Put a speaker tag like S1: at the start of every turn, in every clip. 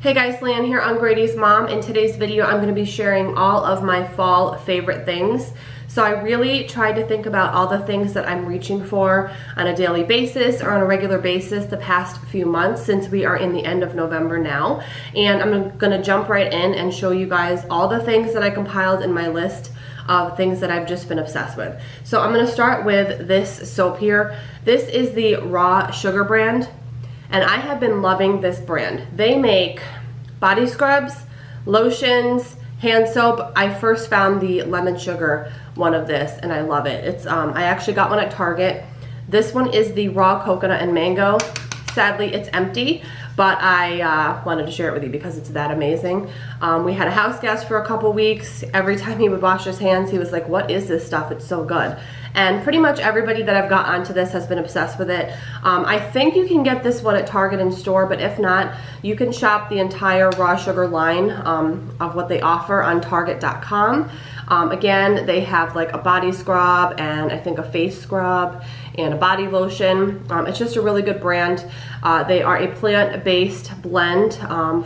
S1: Hey guys, Lan here on GradysMom. In today's video, I'm going to be sharing all of my fall favorite things. So I really tried to think about all the things that I'm reaching for on a daily basis or on a regular basis the past few months, since we are in the end of November now. And I'm going to jump right in and show you guys all the things that I compiled in my list of things that I've just been obsessed with. So I'm going to start with this soap here. This is the Raw Sugar brand. And I have been loving this brand. They make body scrubs, lotions, hand soap. I first found the lemon sugar one of this and I love it. It's I actually got one at Target. This one is the raw coconut and mango. Sadly, it's empty, but I wanted to share it with you because it's that amazing. We had a house guest for a couple weeks. Every time he would wash his hands, he was like, what is this stuff? It's so good. And pretty much everybody that I've got onto this has been obsessed with it. I think you can get this one at Target in store, but if not, you can shop the entire Raw Sugar line of what they offer on Target.com. Again, they have like a body scrub and I think a face scrub and a body lotion. It's just a really good brand. They are a plant-based blend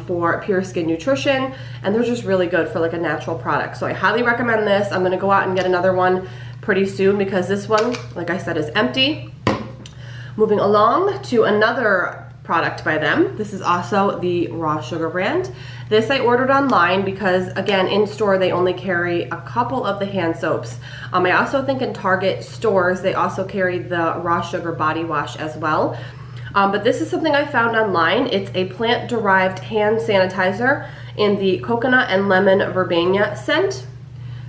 S1: for pure skin nutrition, and they're just really good for like a natural product. So I highly recommend this. I'm gonna go out and get another one pretty soon because this one, like I said, is empty. Moving along to another product by them. This is also the Raw Sugar brand. This I ordered online because, again, in store they only carry a couple of the hand soaps. I also think in Target stores they also carry the Raw Sugar body wash as well. But this is something I found online. It's a plant-derived hand sanitizer in the coconut and lemon verbena scent.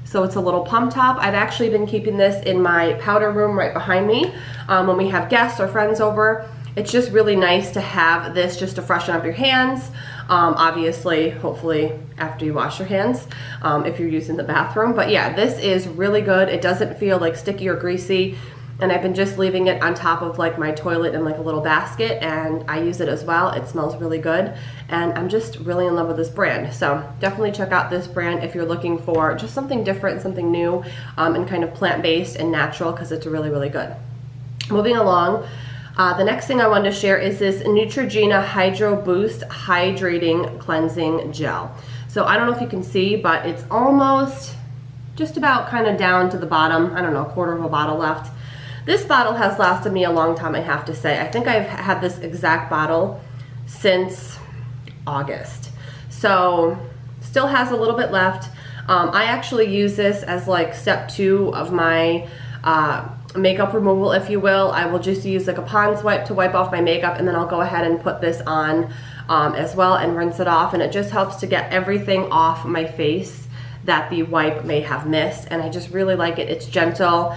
S1: So it's a little pump top. I've actually been keeping this in my powder room right behind me when we have guests or friends over. It's just really nice to have this just to freshen up your hands. Obviously, hopefully after you wash your hands, if you're using the bathroom. But yeah, this is really good. It doesn't feel like sticky or greasy. And I've been just leaving it on top of like my toilet in like a little basket, and I use it as well. It smells really good, and I'm just really in love with this brand. So definitely check out this brand if you're looking for just something different, something new, and kind of plant-based and natural, because it's really, really good. Moving along, the next thing I wanted to share is this Neutrogena Hydro Boost Hydrating Cleansing Gel. So I don't know if you can see, but it's almost just about kind of down to the bottom. I don't know, a quarter of a bottle left. This bottle has lasted me a long time, I have to say. I think I've had this exact bottle since August. So still has a little bit left. I actually use this as like step 2 of my makeup removal, if you will. I will just use like a Pond's wipe to wipe off my makeup, and then I'll go ahead and put this on as well and rinse it off, and it just helps to get everything off my face that the wipe may have missed, and I just really like it. It's gentle.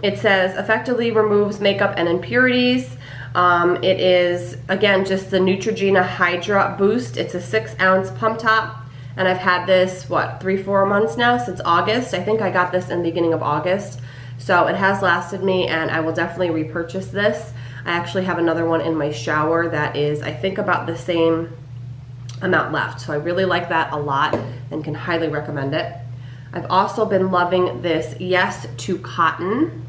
S1: It says effectively removes makeup and impurities. It is, again, just the Neutrogena Hydra Boost. It's a 6-ounce pump top, and I've had this, what, 3-4 months now, since August. I think I got this in the beginning of August. So it has lasted me, and I will definitely repurchase this. I actually have another one in my shower that is, I think, about the same amount left. So I really like that a lot and can highly recommend it. I've also been loving this Yes to Cotton.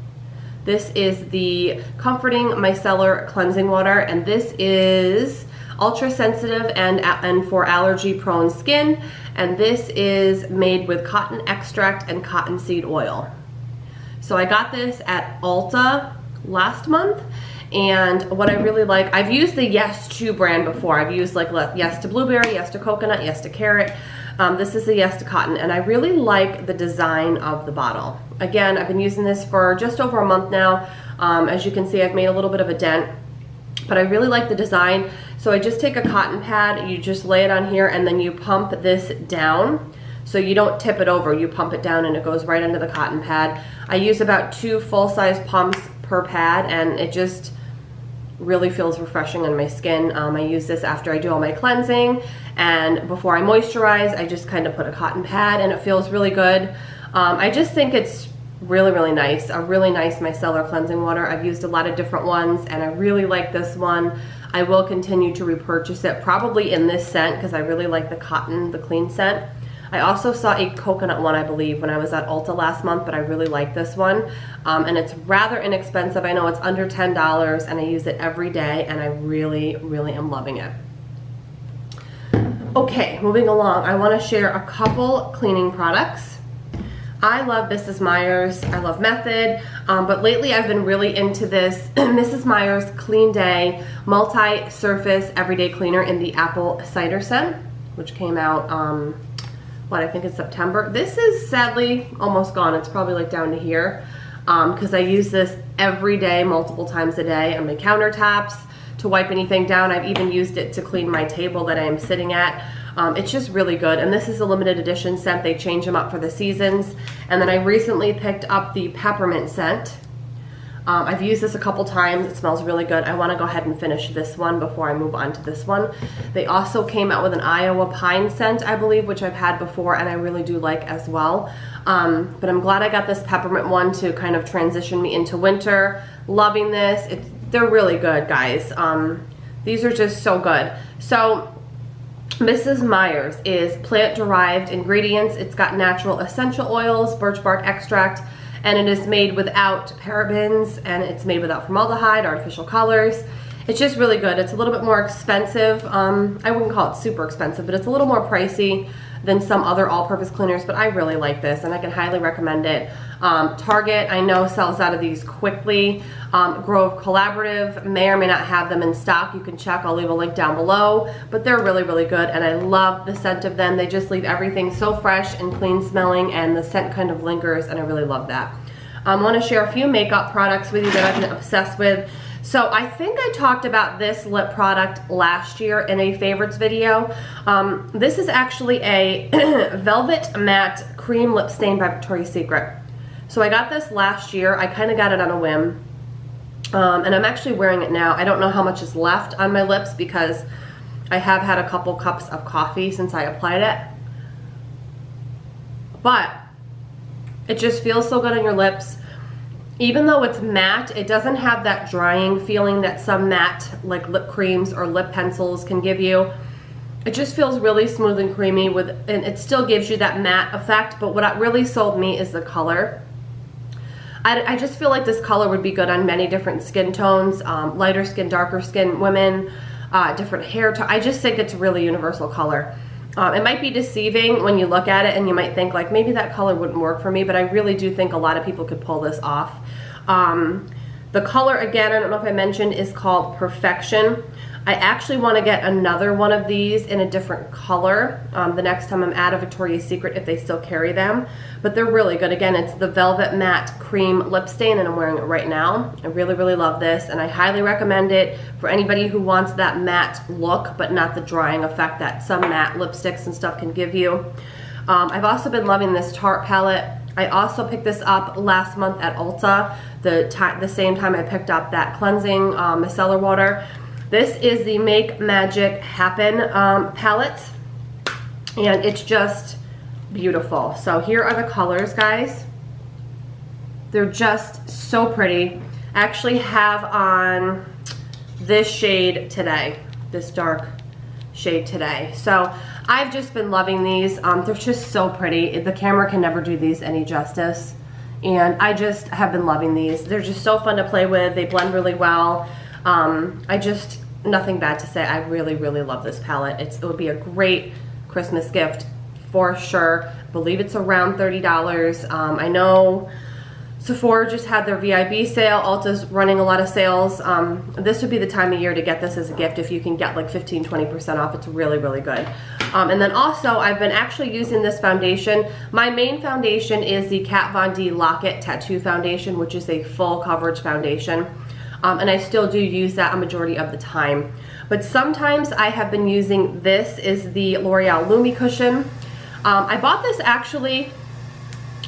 S1: This is the Comforting Micellar Cleansing Water, and this is ultra sensitive and for allergy prone skin, and this is made with cotton extract and cottonseed oil. So I got this at Ulta last month, and what I really like, I've used the Yes to brand before. I've used like Yes to Blueberry, Yes to Coconut, Yes to Carrot. This is the Yes to Cotton, and I really like the design of the bottle. Again, I've been using this for just over a month now. As you can see, I've made a little bit of a dent, but I really like the design. So I just take a cotton pad, you just lay it on here, and then you pump this down. So you don't tip it over, you pump it down and it goes right into the cotton pad. I use about 2 full-size pumps per pad, and it just really feels refreshing on my skin. I use this after I do all my cleansing, and before I moisturize, I just kind of put a cotton pad, and it feels really good. I just think it's really, really nice. A really nice micellar cleansing water. I've used a lot of different ones, and I really like this one. I will continue to repurchase it, probably in this scent, because I really like the cotton, the clean scent. I also saw a coconut one, I believe, when I was at Ulta last month, but I really like this one. And it's rather inexpensive. I know it's under $10, and I use it every day, and I really, really am loving it. Okay, moving along, I want to share a couple cleaning products. I love Mrs. Meyers, I love Method, but lately I've been really into this Mrs. Meyers Clean Day Multi-Surface Everyday Cleaner in the apple cider scent, which came out, I think it's September. This is sadly almost gone. It's probably like down to here, because I use this every day, multiple times a day on my countertops, to wipe anything down. I've even used it to clean my table that I am sitting at. It's just really good, and this is a limited edition scent. They change them up for the seasons. And then I recently picked up the peppermint scent. I've used this a couple times. It smells really good. I want to go ahead and finish this one before I move on to this one. They also came out with an Iowa pine scent, I believe, which I've had before and I really do like as well. But I'm glad I got this peppermint one to kind of transition me into winter. Loving this. They're really good, guys. These are just so good. So Mrs. Meyers is plant-derived ingredients. It's got natural essential oils, birch bark extract, and it is made without parabens, and it's made without formaldehyde, artificial colors. It's just really good. It's a little bit more expensive. I wouldn't call it super expensive, but it's a little more pricey than some other all-purpose cleaners, but I really like this, and I can highly recommend it. Target, I know, sells out of these quickly. Grove Collaborative may or may not have them in stock. You can check. I'll leave a link down below, but they're really, really good, and I love the scent of them. They just leave everything so fresh and clean smelling, and the scent kind of lingers, and I really love that. I want to share a few makeup products with you that I've been obsessed with. So I think I talked about this lip product last year in a favorites video. This is actually a Velvet Matte Cream Lip Stain by Victoria's Secret. So I got this last year. I kind of got it on a whim. And I'm actually wearing it now. I don't know how much is left on my lips because I have had a couple cups of coffee since I applied it. But it just feels so good on your lips. Even though it's matte, it doesn't have that drying feeling that some matte like lip creams or lip pencils can give you. It just feels really smooth and creamy, and it still gives you that matte effect, but what really sold me is the color. I just feel like this color would be good on many different skin tones, lighter skin, darker skin women, different hair tone. I just think it's a really universal color. It might be deceiving when you look at it and you might think like maybe that color wouldn't work for me, but I really do think a lot of people could pull this off. The color, again, I don't know if I mentioned, is called Perfection. I actually want to get another one of these in a different color the next time I'm at a Victoria's Secret, if they still carry them. But they're really good. Again, it's the Velvet Matte Cream Lip Stain, and I'm wearing it right now. I really, really love this, and I highly recommend it for anybody who wants that matte look, but not the drying effect that some matte lipsticks and stuff can give you. I've also been loving this Tarte palette. I also picked this up last month at Ulta, the same time I picked up that cleansing micellar water. This is the Make Magic Happen palette, and it's just beautiful. So here are the colors, guys. They're just so pretty. I actually have on this shade today, this dark shade today. So I've just been loving these. They're just so pretty. The camera can never do these any justice, and I just have been loving these. They're just so fun to play with. They blend really well. Nothing bad to say. I really, really love this palette. It would be a great Christmas gift for sure. I believe it's around $30. I know Sephora just had their VIB sale. Ulta's running a lot of sales. This would be the time of year to get this as a gift if you can get like 15-20% off. It's really, really good. And then also, I've been actually using this foundation. My main foundation is the Kat Von D Lock-It Tattoo Foundation, which is a full coverage foundation. And I still do use that a majority of the time. But sometimes I have been using this, is the L'Oreal Lumi Cushion. I bought this actually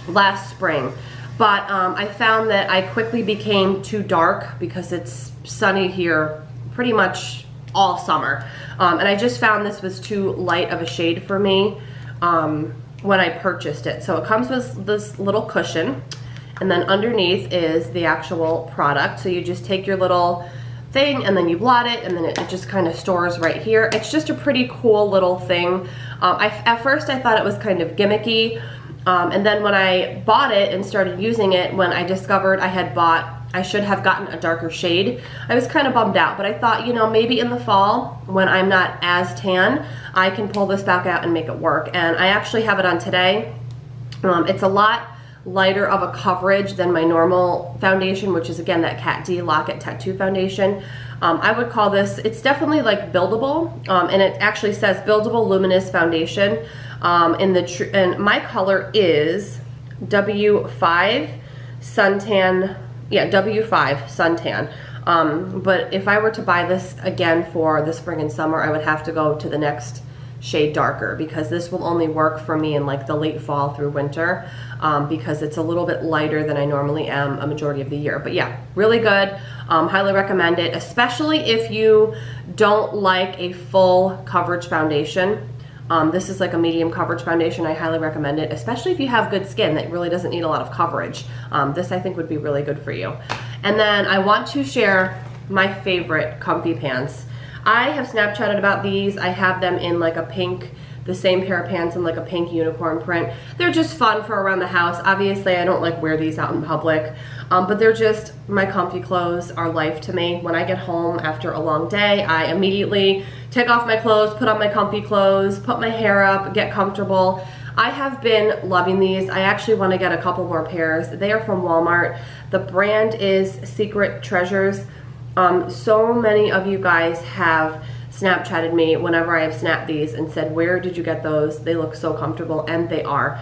S1: last spring, but I found that I quickly became too dark because it's sunny here pretty much all summer. And I just found this was too light of a shade for me when I purchased it. So it comes with this little cushion, and then underneath is the actual product. So you just take your little thing and then you blot it, and then it just kind of stores right here. It's just a pretty cool little thing. At first I thought it was kind of gimmicky, and then when I bought it and started using it, when I discovered I had bought I should have gotten a darker shade. I was kind of bummed out, but I thought, you know, maybe in the fall when I'm not as tan, I can pull this back out and make it work. And I actually have it on today. It's a lot lighter of a coverage than my normal foundation, which is again that Kat D Lock-It Tattoo foundation. I would call this, it's definitely like buildable, and it actually says buildable luminous foundation. And my color is W5 suntan. Yeah, W5 suntan. But if I were to buy this again for the spring and summer, I would have to go to the next shade darker, because this will only work for me in like the late fall through winter, because it's a little bit lighter than I normally am a majority of the year. But yeah, really good. Highly recommend it, especially if you don't like a full coverage foundation. This is like a medium coverage foundation. I highly recommend it, especially if you have good skin that really doesn't need a lot of coverage. This I think would be really good for you. And then I want to share my favorite comfy pants. I have Snapchatted about these. I have them in like a pink, the same pair of pants in like a pink unicorn print. They're just fun for around the house. Obviously, I don't like wear these out in public, but they're just, my comfy clothes are life to me. When I get home after a long day, I immediately take off my clothes, put on my comfy clothes, put my hair up, get comfortable. I have been loving these. I actually want to get a couple more pairs. They are from Walmart. The brand is Secret Treasures. So many of you guys have Snapchatted me whenever I have snapped these and said, where did you get those? They look so comfortable, and they are.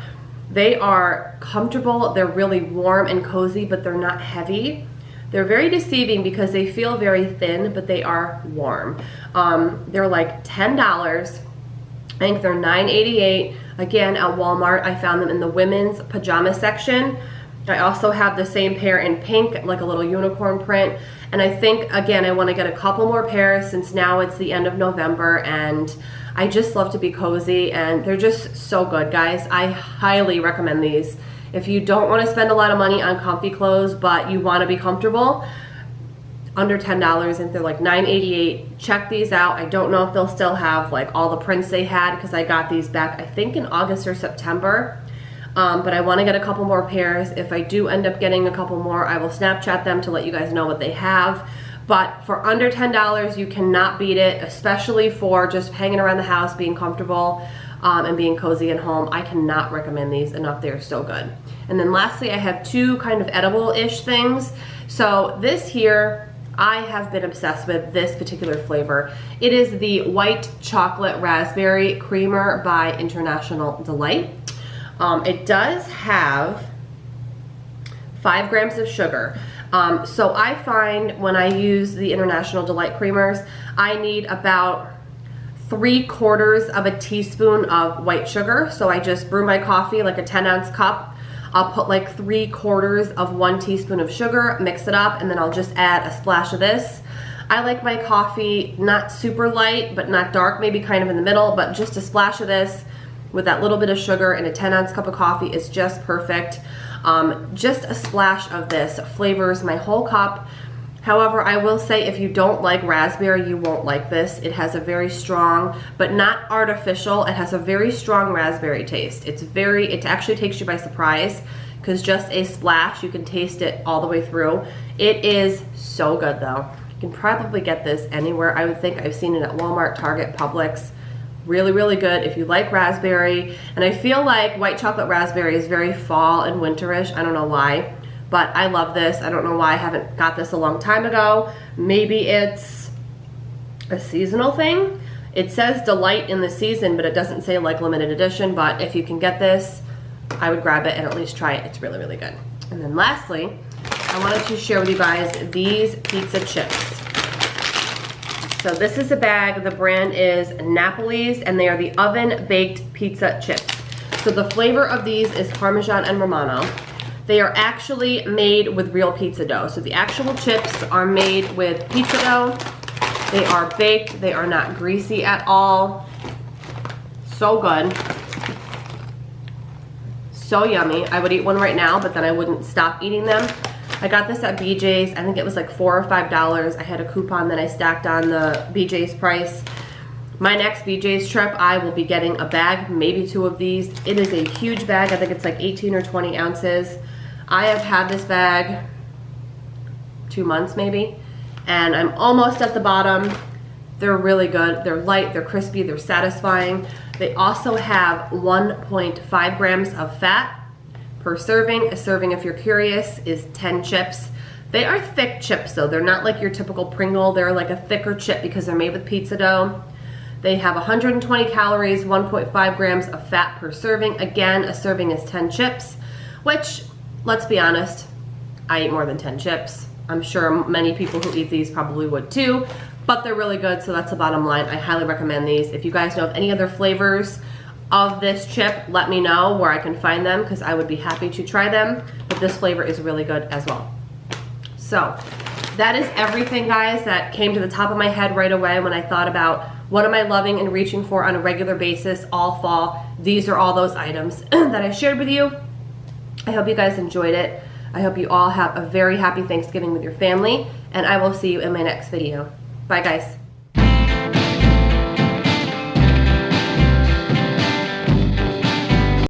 S1: They are comfortable. They're really warm and cozy, but they're not heavy. They're very deceiving because they feel very thin, but they are warm. They're like $10. I think they're $9.88. Again, at Walmart, I found them in the women's pajama section. I also have the same pair in pink, like a little unicorn print. And I think, again, I want to get a couple more pairs since now it's the end of November, and I just love to be cozy, and they're just so good, guys. I highly recommend these. If you don't want to spend a lot of money on comfy clothes, but you want to be comfortable, under $10, and they're like $9.88. Check these out. I don't know if they'll still have like all the prints they had, because I got these back, I think, in August or September. But I want to get a couple more pairs. If I do end up getting a couple more, I will Snapchat them to let you guys know what they have. But for under $10, you cannot beat it, especially for just hanging around the house, being comfortable, and being cozy at home. I cannot recommend these enough. They're so good. And then lastly, I have two kind of edible-ish things. So this here, I have been obsessed with this particular flavor. It is the white chocolate raspberry creamer by International Delight. It does have 5 grams of sugar. So I find when I use the International Delight creamers, I need about 3/4 of a teaspoon of white sugar. So I just brew my coffee like a 10-ounce cup. I'll put like 3/4 of 1 teaspoon of sugar, mix it up, and then I'll just add a splash of this. I like my coffee not super light, but not dark, maybe kind of in the middle, but just a splash of this with that little bit of sugar and a 10-ounce cup of coffee is just perfect. Just a splash of this flavors my whole cup. However, I will say if you don't like raspberry, you won't like this. It has a very strong, but not artificial, it has a very strong raspberry taste. It actually takes you by surprise, because just a splash, you can taste it all the way through. It is so good though. You can probably get this anywhere. I would think I've seen it at Walmart, Target, Publix. Really, really good if you like raspberry. And I feel like white chocolate raspberry is very fall and winterish. I don't know why, but I love this. I don't know why I haven't got this a long time ago. Maybe it's a seasonal thing. It says Delight in the season, but it doesn't say like limited edition. But if you can get this, I would grab it and at least try it. It's really, really good. And then lastly, I wanted to share with you guys these pizza chips. So this is a bag. The brand is Napoli's, and they are the oven-baked pizza chips. So the flavor of these is Parmesan and Romano. They are actually made with real pizza dough. So the actual chips are made with pizza dough. They are baked. They are not greasy at all. So good. So yummy. I would eat one right now, but then I wouldn't stop eating them. I got this at BJ's. I think it was like $4 or $5. I had a coupon that I stacked on the BJ's price. My next BJ's trip, I will be getting a bag, maybe 2 of these. It is a huge bag. I think it's like 18 or 20 ounces. I have had this bag 2 months maybe. And I'm almost at the bottom. They're really good. They're light, they're crispy, they're satisfying. They also have 1.5 grams of fat per serving. A serving, if you're curious, is 10 chips. They are thick chips though. They're not like your typical Pringle. They're like a thicker chip because they're made with pizza dough. They have 120 calories, 1.5 grams of fat per serving. Again, a serving is 10 chips, which, let's be honest, I eat more than 10 chips. I'm sure many people who eat these probably would too, but they're really good, so that's the bottom line. I highly recommend these. If you guys know of any other flavors of this chip, let me know where I can find them because I would be happy to try them, but this flavor is really good as well. So that is everything, guys, that came to the top of my head right away when I thought about what am I loving and reaching for on a regular basis all fall. These are all those items that I shared with you. I hope you guys enjoyed it. I hope you all have a very happy Thanksgiving with your family, and I will see you in my next video. Bye, guys.